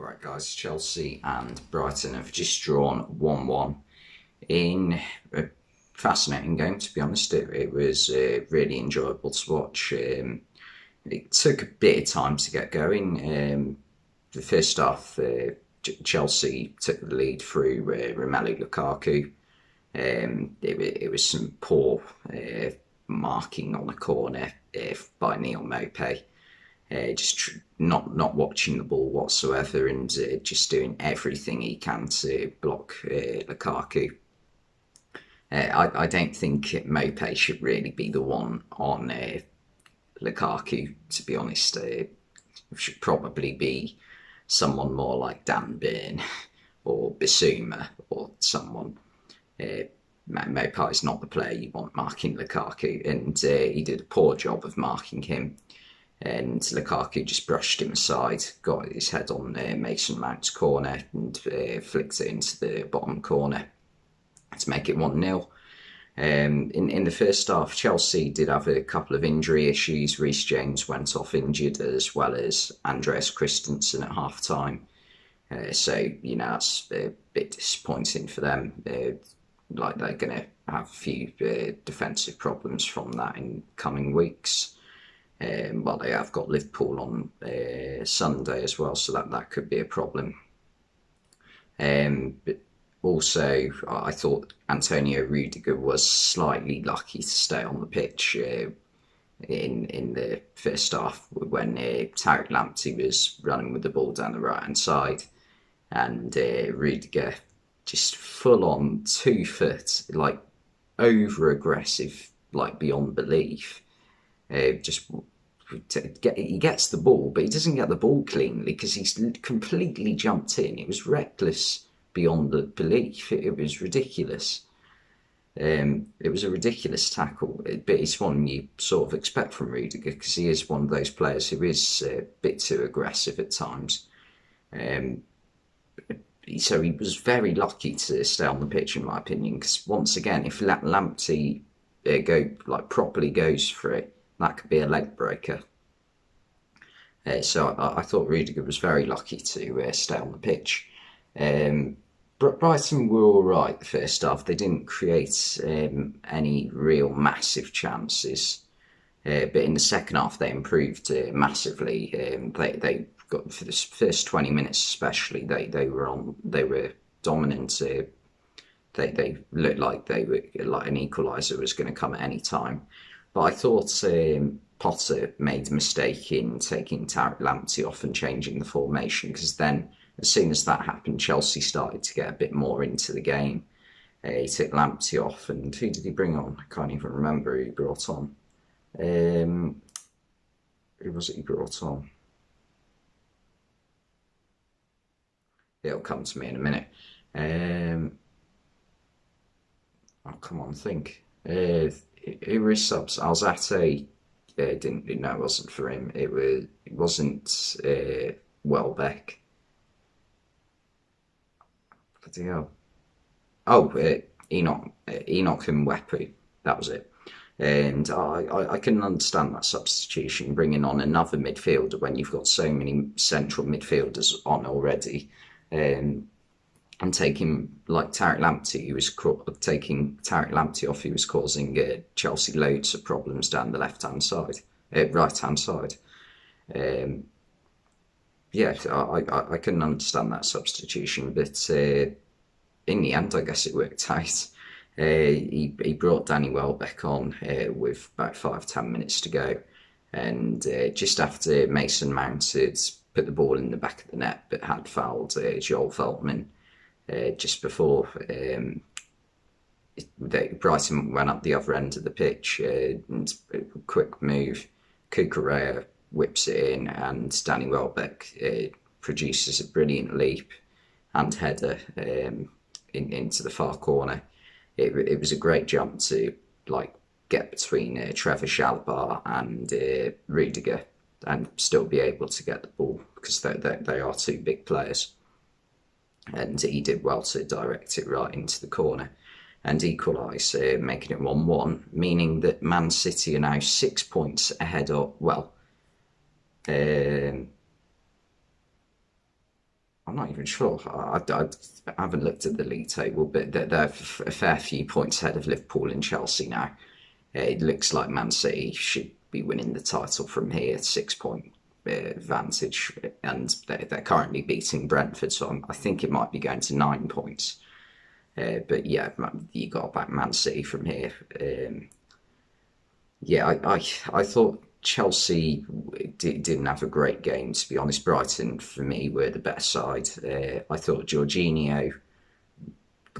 Right, guys, Chelsea and Brighton have just drawn 1-1 in a fascinating game, to be honest. It was really enjoyable to watch. It took a bit of time to get going. The first half, Chelsea took the lead through Romelu Lukaku. It was some poor marking on a corner by Neil Maupay. Just not watching the ball whatsoever, and just doing everything he can to block Lukaku. I don't think Maupay should really be the one on Lukaku, to be honest. It should probably be someone more like Dan Burn or Bissouma or someone. Maupay is not the player you want marking Lukaku, and he did a poor job of marking him. And Lukaku just brushed him aside, got his head on Mason Mount's corner, and flicked it into the bottom corner to make it 1-0. In the first half, Chelsea did have a couple of injury issues. Reece James went off injured, as well as Andreas Christensen at half time. So, that's a bit disappointing for them. Like they're going to have a few defensive problems from that in coming weeks. Well, they have got Liverpool on Sunday as well, so that could be a problem. But also, I thought Antonio Rudiger was slightly lucky to stay on the pitch in the first half when Tariq Lamptey was running with the ball down the right-hand side, and Rudiger just full on 2 foot, like over-aggressive, like beyond belief. He gets the ball, but he doesn't get the ball cleanly because he's completely jumped in. It was reckless beyond the belief. It was ridiculous. It was a ridiculous tackle, but it's one you sort of expect from Rudiger because he is one of those players who is a bit too aggressive at times. So he was very lucky to stay on the pitch, in my opinion, because once again, if Lamptey properly goes for it, that could be a leg breaker. So I thought Rudiger was very lucky to stay on the pitch. Brighton were all right the first half. They didn't create any real massive chances, but in the second half they improved massively. They got, for the first 20 minutes especially, they were dominant. They looked like they were like an equaliser was going to come at any time. But I thought Potter made a mistake in taking Tariq Lamptey off and changing the formation, because then as soon as that happened, Chelsea started to get a bit more into the game. He took Lamptey off, and who did he bring on? I can't even remember who he brought on. Who was it he brought on? It'll come to me in a minute. Come on, think. Who were his subs? Alzate didn't. No, it wasn't for him. It wasn't Welbeck. Bloody hell. Oh, Enoch and Wepu. That was it. And I can understand that substitution, bringing on another midfielder when you've got so many central midfielders on already. And taking like Tariq Lamptey, taking Tariq Lamptey off, he was causing Chelsea loads of problems down the right-hand side. I couldn't understand that substitution, but in the end, I guess it worked out. He brought Danny Welbeck on with about 5-10 minutes to go, and just after Mason Mount had put the ball in the back of the net, but had fouled Joel Veltman. Just before Brighton went up the other end of the pitch, and a quick move, Cucurella whips it in, and Danny Welbeck produces a brilliant leap and header into the far corner. It was a great jump to get between Trevor Chalobah and Rudiger and still be able to get the ball, because they are two big players. And he did well to direct it right into the corner and equalise, making it 1-1, meaning that Man City are now 6 points ahead of, I'm not even sure. I haven't looked at the league table, but they're a fair few points ahead of Liverpool and Chelsea now. It looks like Man City should be winning the title from here, 6 point advantage, and they're currently beating Brentford, so I think it might be going to 9 points. But yeah, you got back Man City from here. Yeah, I thought Chelsea didn't have a great game, to be honest. Brighton, for me, were the best side. I thought Jorginho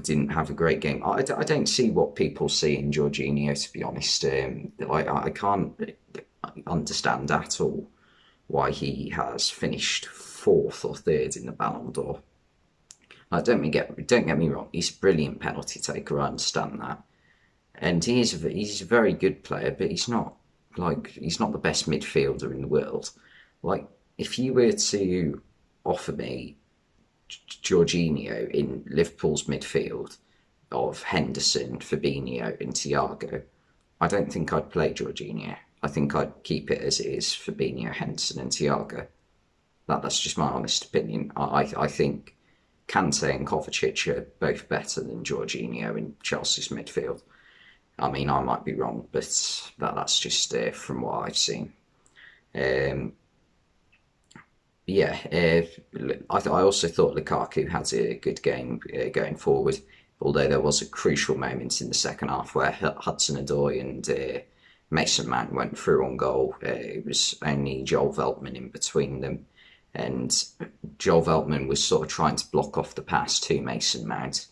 didn't have a great game. I don't see what people see in Jorginho, to be honest. I can't understand at all why he has finished fourth or third in the Ballon d'Or. Don't get me wrong. He's a brilliant penalty taker. I understand that, and he's a very good player. But he's not the best midfielder in the world. Like, if you were to offer me Jorginho in Liverpool's midfield of Henderson, Fabinho, and Thiago, I don't think I'd play Jorginho. I think I'd keep it as it is: Fabinho, Henderson, and Thiago. That's just my honest opinion. I think Kante and Kovacic are both better than Jorginho in Chelsea's midfield. I mean, I might be wrong, but that's just from what I've seen. Yeah, I also thought Lukaku had a good game going forward, although there was a crucial moment in the second half where Hudson-Odoi and Mason Mount went through on goal. It was only Joel Veltman in between them, and Joel Veltman was sort of trying to block off the pass to Mason Mount,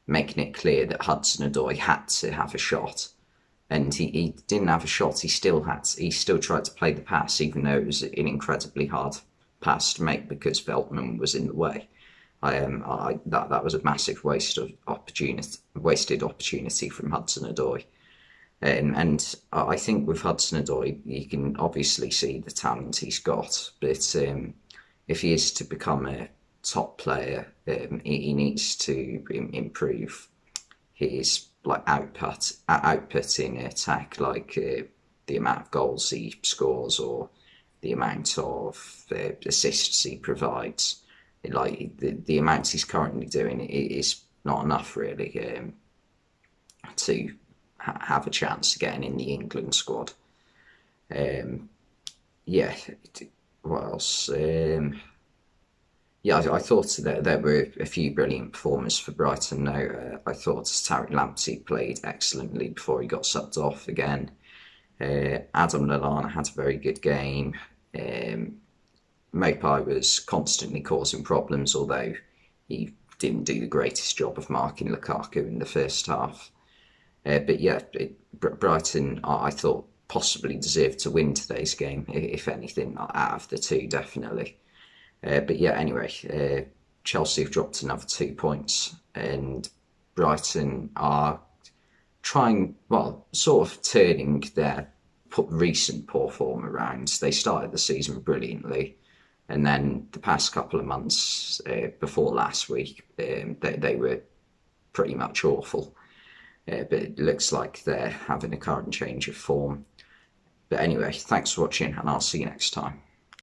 making it clear that Hudson-Odoi had to have a shot. And he didn't have a shot. He still tried to play the pass, even though it was an incredibly hard pass to make because Veltman was in the way. That was a massive wasted opportunity from Hudson-Odoi. And I think with Hudson-Odoi, you can obviously see the talent he's got, but if he is to become a top player, he needs to improve his output in attack, like the amount of goals he scores or the amount of assists he provides. Like the amounts he's currently doing is not enough really to have a chance of getting in the England squad. Yeah, what else? Yeah, I thought that there were a few brilliant performers for Brighton. Though I thought Tariq Lamptey played excellently before he got subbed off again. Adam Lallana had a very good game. Mopai was constantly causing problems, although he didn't do the greatest job of marking Lukaku in the first half. But yeah, Brighton, I thought, possibly deserved to win today's game, if anything, out of the two, definitely. But yeah, anyway, Chelsea have dropped another 2 points, and Brighton are trying, well, sort of turning their recent poor form around. They started the season brilliantly, and then the past couple of months before last week, they were pretty much awful. But it looks like they're having a current change of form. But anyway, thanks for watching, and I'll see you next time.